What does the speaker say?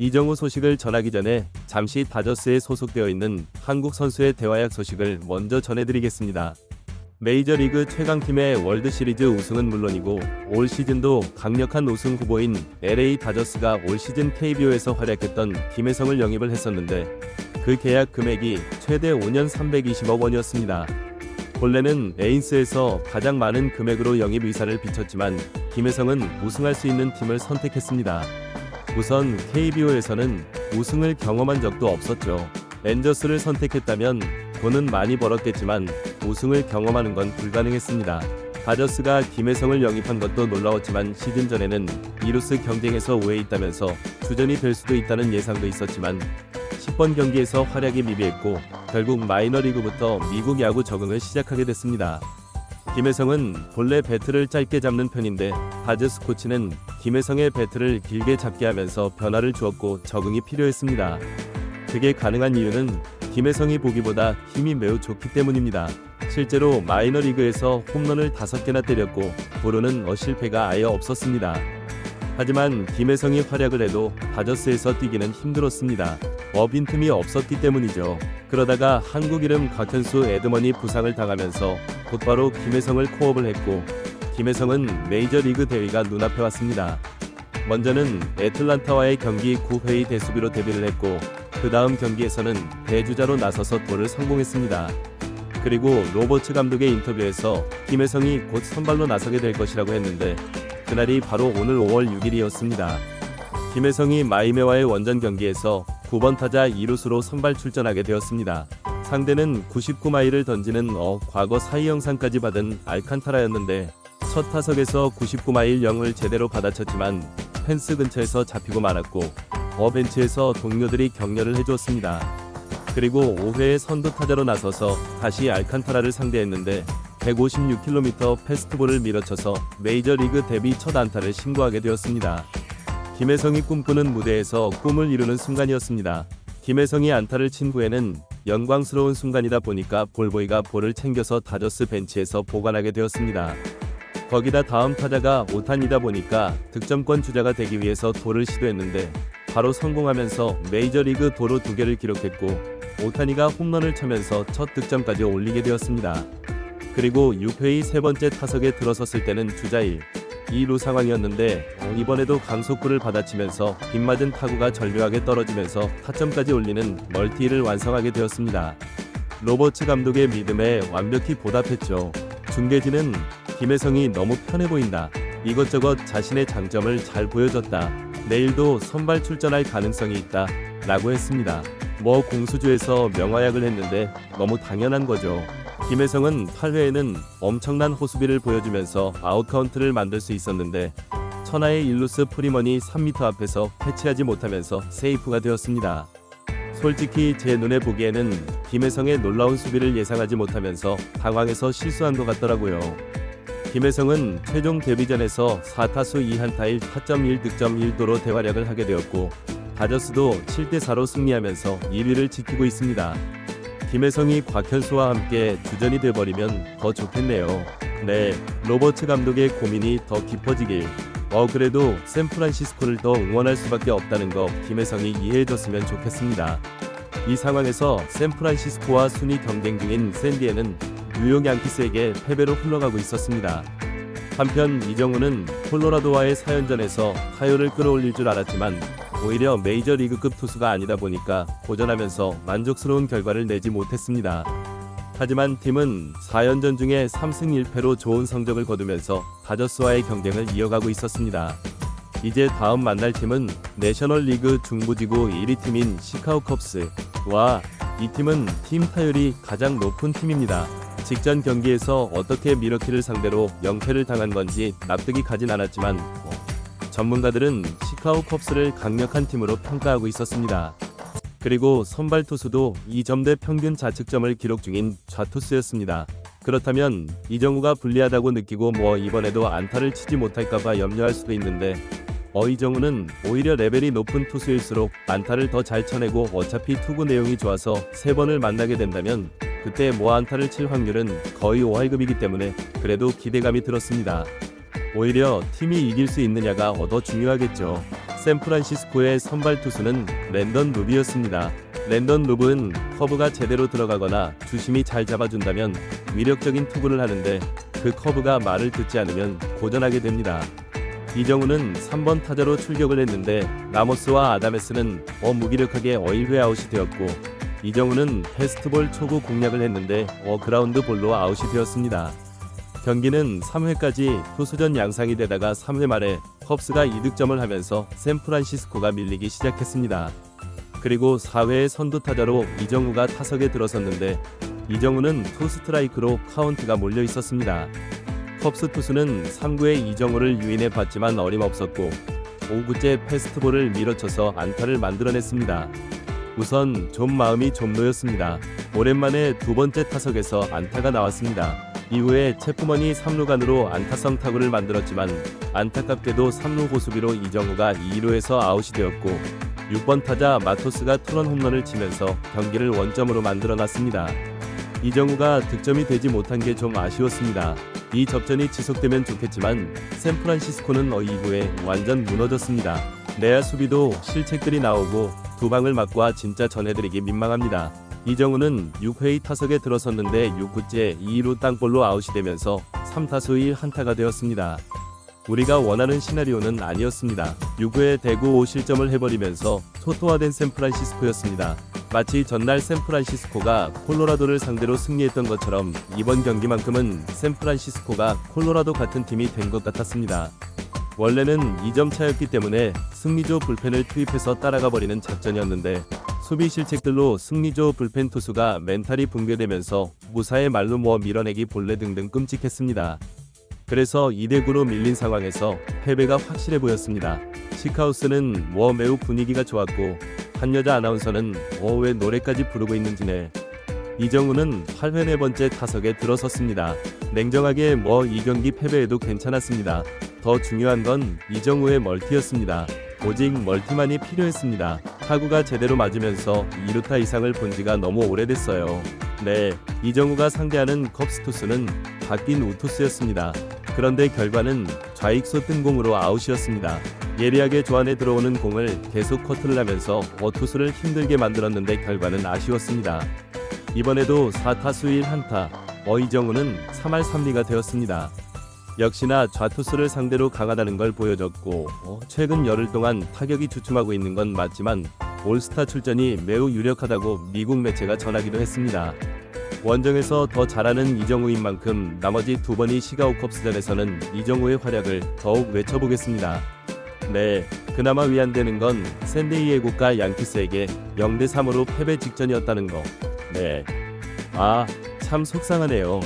이정우 소식을 전하기 전에 잠시 다저스에 소속되어 있는 한국 선수의 대활약 소식을 먼저 전해드리겠습니다. 메이저리그 최강팀의 월드시리즈 우승은 물론이고 올 시즌도 강력한 우승 후보인 LA 다저스가 올 시즌 KBO에서 활약했던 김혜성을 영입을 했었는데 그 계약 금액이 최대 5년 320억 원이었습니다. 본래는 에인스에서 가장 많은 금액으로 영입 의사를 비췄지만 김혜성은 우승할 수 있는 팀을 선택했습니다. 우선 KBO에서는 우승을 경험한 적도 없었죠. 렌저스를 선택했다면 돈은 많이 벌었겠지만 우승을 경험하는 건 불가능했습니다. 다저스가 김혜성을 영입한 것도 놀라웠지만 시즌 전에는 이루스 경쟁에서 오해 있다면서 주전이 될 수도 있다는 예상도 있었지만 10번 경기에서 활약이 미비했고 결국 마이너리그부터 미국 야구 적응을 시작하게 됐습니다. 김혜성은 본래 배트를 짧게 잡는 편인데 다저스 코치는 김혜성의 배트를 길게 잡게 하면서 변화를 주었고 적응이 필요했습니다. 그게 가능한 이유는 김혜성이 보기보다 힘이 매우 좋기 때문입니다. 실제로 마이너리그에서 홈런을 5개나 때렸고 볼로는 실패가 아예 없었습니다. 하지만 김혜성이 활약을 해도 다저스에서 뛰기는 힘들었습니다. 빈틈이 없었기 때문이죠. 그러다가 한국 이름 곽현수 에드먼이 부상을 당하면서 곧바로 김혜성을 코업을 했고 김혜성은 메이저리그 대위가 눈앞에 왔습니다. 먼저는 애틀란타와의 경기 9회의 대수비로 데뷔를 했고 그 다음 경기에서는 대주자로 나서서 돌을 성공했습니다. 그리고 로버츠 감독의 인터뷰에서 김혜성이 곧 선발로 나서게 될 것이라고 했는데 그날이 바로 오늘 5월 6일이었습니다. 김혜성이 마이메와의 원정 경기에서 9번 타자 2루수로 선발 출전하게 되었습니다. 상대는 99마일을 던지는 과거 사이 영상까지 받은 알칸타라였는데 첫 타석에서 99마일 0을 제대로 받아쳤지만 펜스 근처에서 잡히고 말았고 벤치에서 동료들이 격려를 해주었습니다. 그리고 5회에 선두 타자로 나서서 다시 알칸타라를 상대했는데 156km 패스트볼을 밀어쳐서 메이저리그 데뷔 첫 안타를 신고하게 되었습니다. 김혜성이 꿈꾸는 무대에서 꿈을 이루는 순간이었습니다. 김혜성이 안타를 친 후에는 영광스러운 순간이다 보니까 볼보이가 볼을 챙겨서 다저스 벤치에서 보관하게 되었습니다. 거기다 다음 타자가 오타니다 보니까 득점권 주자가 되기 위해서 돌을 시도했는데 바로 성공하면서 메이저리그 도루 2개를 기록했고 오타니가 홈런을 쳐면서 첫 득점까지 올리게 되었습니다. 그리고 6회의 세 번째 타석에 들어섰을 때는 주자 1, 2루 상황이었는데 이번에도 강속구를 받아치면서 빗맞은 타구가 절묘하게 떨어지면서 타점까지 올리는 멀티힐을 완성하게 되었습니다. 로버츠 감독의 믿음에 완벽히 보답했죠. 중계진은 김혜성이 너무 편해 보인다. 이것저것 자신의 장점을 잘 보여줬다. 내일도 선발 출전할 가능성이 있다. 라고 했습니다. 공수주에서 명활약을 했는데 너무 당연한 거죠. 김혜성은 8회에는 엄청난 호수비를 보여주면서 아웃카운트를 만들 수 있었는데 천하의 일루스 프리먼이 3m 앞에서 캐치하지 못하면서 세이프가 되었습니다. 솔직히 제 눈에 보기에는 김혜성의 놀라운 수비를 예상하지 못하면서 당황해서 실수한 것 같더라고요. 김혜성은 최종 데뷔전에서 4타수 2안타 1타점 1득점 1도로 대활약을 하게 되었고 다저스도 7대4로 승리하면서 1위를 지키고 있습니다. 김혜성이 곽현수와 함께 주전이 돼버리면 더 좋겠네요. 네, 로버츠 감독의 고민이 더 깊어지길. 그래도 샌프란시스코를 더 응원할 수밖에 없다는 거 김혜성이 이해해줬으면 좋겠습니다. 이 상황에서 샌프란시스코와 순위 경쟁 중인 샌디에는 뉴욕 양키스에게 패배로 흘러가고 있었습니다. 한편 이정우는 콜로라도와의 4연전에서 타율을 끌어올릴 줄 알았지만 오히려 메이저리그급 투수가 아니다 보니까 고전하면서 만족스러운 결과를 내지 못했습니다. 하지만 팀은 4연전 중에 3승 1패로 좋은 성적을 거두면서 다저스와의 경쟁을 이어가고 있었습니다. 이제 다음 만날 팀은 내셔널리그 중부지구 1위 팀인 시카고 컵스와 이 팀은 팀 타율이 가장 높은 팀입니다. 직전 경기에서 어떻게 미러키를 상대로 0패를 당한 건지 납득이 가진 않았지만 전문가들은 시카고 컵스를 강력한 팀으로 평가하고 있었습니다. 그리고 선발 투수도 2점대 평균 자책점을 기록 중인 좌투수였습니다. 그렇다면 이정우가 불리하다고 느끼고 이번에도 안타를 치지 못할까봐 염려할 수도 있는데 이정우는 오히려 레벨이 높은 투수일수록 안타를 더 잘 쳐내고 어차피 투구 내용이 좋아서 3번을 만나게 된다면 그때 안타를 칠 확률은 거의 5할급이기 때문에 그래도 기대감이 들었습니다. 오히려 팀이 이길 수 있느냐가 더 중요하겠죠. 샌프란시스코의 선발 투수는 랜던 루비였습니다. 랜던 루브는 커브가 제대로 들어가거나 주심이 잘 잡아준다면 위력적인 투구를 하는데 그 커브가 말을 듣지 않으면 고전하게 됩니다. 이정우는 3번 타자로 출격을 했는데 라모스와 아다메스는 무기력하게 어일회 아웃이 되었고 이정우는 패스트볼 초구 공략을 했는데 그라운드 볼로 아웃이 되었습니다. 경기는 3회까지 투수전 양상이 되다가 3회 말에 컵스가 이득점을 하면서 샌프란시스코가 밀리기 시작했습니다. 그리고 4회에 선두 타자로 이정우가 타석에 들어섰는데 이정우는 투 스트라이크로 카운트가 몰려 있었습니다. 컵스 투수는 3구에 이정우를 유인해 봤지만 어림없었고 5구째 패스트볼을 밀어쳐서 안타를 만들어냈습니다. 우선 좀 마음이 좀 놓였습니다. 오랜만에 두 번째 타석에서 안타가 나왔습니다. 이후에 체프먼이 3루간으로 안타성 타구를 만들었지만 안타깝게도 3루 호수비로 이정우가 2루에서 아웃이 되었고 6번 타자 마토스가 투런 홈런을 치면서 경기를 원점으로 만들어놨습니다. 이정우가 득점이 되지 못한 게 좀 아쉬웠습니다. 이 접전이 지속되면 좋겠지만 샌프란시스코는 이후에 완전 무너졌습니다. 내야 수비도 실책들이 나오고 두 방을 맞고 진짜 전해드리기 민망합니다. 이정우는 6회의 타석에 들어섰는데 6구째 2루 땅볼로 아웃이 되면서 3타수 1안타가 되었습니다. 우리가 원하는 시나리오는 아니었습니다. 6회에 대구 5실점을 해버리면서 초토화된 샌프란시스코였습니다. 마치 전날 샌프란시스코가 콜로라도를 상대로 승리했던 것처럼 이번 경기만큼은 샌프란시스코가 콜로라도 같은 팀이 된 것 같았습니다. 원래는 2점 차였기 때문에 승리조 불펜을 투입해서 따라가 버리는 작전이었는데 수비 실책들로 승리조 불펜 투수가 멘탈이 붕괴되면서 무사히 말로 밀어내기 볼래 등등 끔찍했습니다. 그래서 2대9로 밀린 상황에서 패배가 확실해 보였습니다. 시카우스는 매우 분위기가 좋았고 한 여자 아나운서는 왜 노래까지 부르고 있는지네. 이정우는 8회 네 번째 타석에 들어섰습니다. 냉정하게 이 경기 패배에도 괜찮았습니다. 더 중요한 건 이정우의 멀티였습니다. 오직 멀티만이 필요했습니다. 타구가 제대로 맞으면서 2루타 이상을 본 지가 너무 오래됐어요. 네, 이정우가 상대하는 컵스 투수는 바뀐 우투수였습니다. 그런데 결과는 좌익수 뜬공으로 아웃이었습니다. 예리하게 조안에 들어오는 공을 계속 커트를 하면서 투수를 힘들게 만들었는데 결과는 아쉬웠습니다. 이번에도 4타수 1안타, 이정우는 3할 3리가 되었습니다. 역시나 좌투수를 상대로 강하다는 걸 보여줬고 최근 열흘 동안 타격이 주춤하고 있는 건 맞지만 올스타 출전이 매우 유력하다고 미국 매체가 전하기도 했습니다. 원정에서 더 잘하는 이정우인 만큼 나머지 두 번의 시가오 컵스전에서는 이정우의 활약을 더욱 외쳐보겠습니다. 네, 그나마 위안되는 건 샌디에이고가 양키스에게 0대3으로 패배 직전이었다는 거. 네, 참 속상하네요.